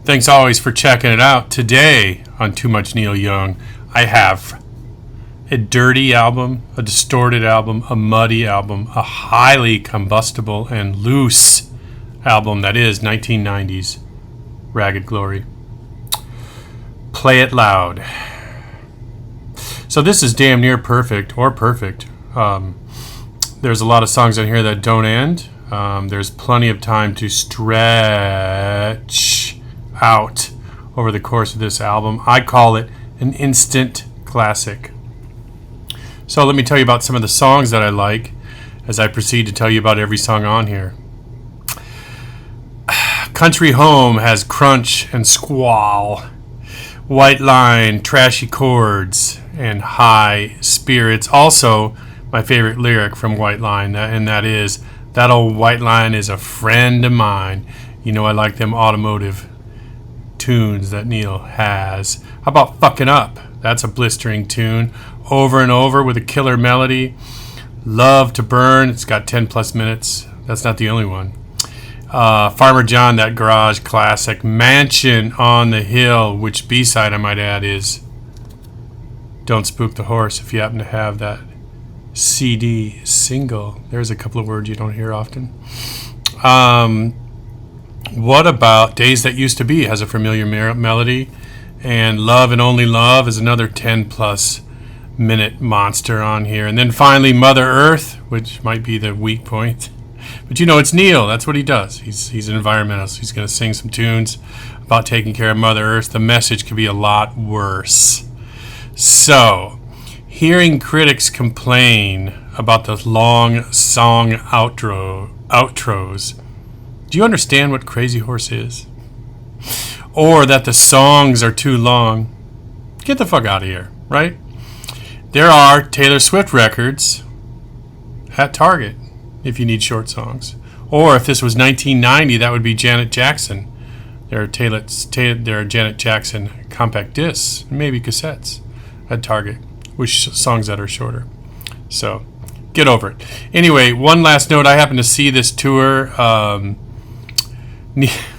Thanks always for checking it out. Today on Too Much Neil Young, I have a dirty album, a distorted album, a muddy album, a highly combustible and loose album that is 1990s Ragged Glory. Play it loud. So this is damn near perfect or perfect. There's a lot of songs on here that don't end. There's plenty of time to stretch out over the course of this album. I call it an instant classic. So let me tell you about some of the songs that I like as I proceed to tell you about every song on here. Country Home has crunch and squall. White Line, trashy chords, and high spirits. Also, my favorite lyric from White Line, and that is, that old White Line is a friend of mine. You know I like them automotive tunes that Neil has. How about Fucking Up? That's a blistering tune. Over and over with a killer melody. Love to Burn, it's got 10 plus minutes. That's not the only one. Farmer John, that garage classic. Mansion on the Hill, which B-side I might add is Don't Spook the Horse, if you happen to have that CD single. There's a couple of words you don't hear often. What about Days That Used to Be? Has a familiar melody. And Love and Only Love is another 10 plus minute monster on here. And then finally Mother Earth, which might be the weak point. But you know, it's Neil. That's what he does. He's an environmentalist. He's going to sing some tunes about taking care of Mother Earth. The message could be a lot worse. So, hearing critics complain about the long song outros, do you understand what Crazy Horse is? Or that the songs are too long? Get the fuck out of here, right? There are Taylor Swift records at Target if you need short songs. Or if this was 1990, that would be Janet Jackson. There are Janet Jackson compact discs, maybe cassettes at Target, which songs that are shorter. So, get over it. Anyway, one last note. I happened to see this tour.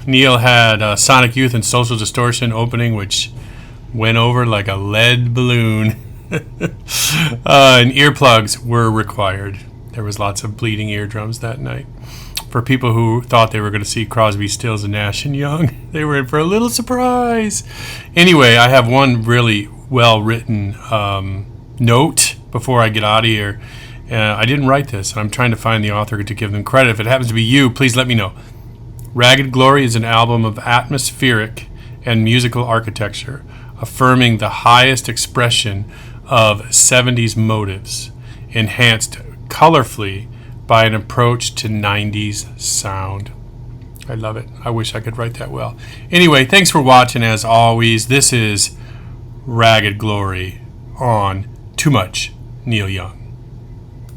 Neil had Sonic Youth and Social Distortion opening, which went over like a lead balloon. And earplugs were required. There was lots of bleeding eardrums that night. For people who thought they were going to see Crosby, Stills, and Nash and Young, they were in for a little surprise. Anyway, I have one really well-written note before I get out of here. I didn't write this, and I'm trying to find the author to give them credit. If it happens to be you, please let me know. Ragged Glory is an album of atmospheric and musical architecture, affirming the highest expression of 70s motives, enhanced colorfully by an approach to 90s sound. I love it. I wish I could write that well. Anyway, thanks for watching as always. This is Ragged Glory on Too Much Neil Young.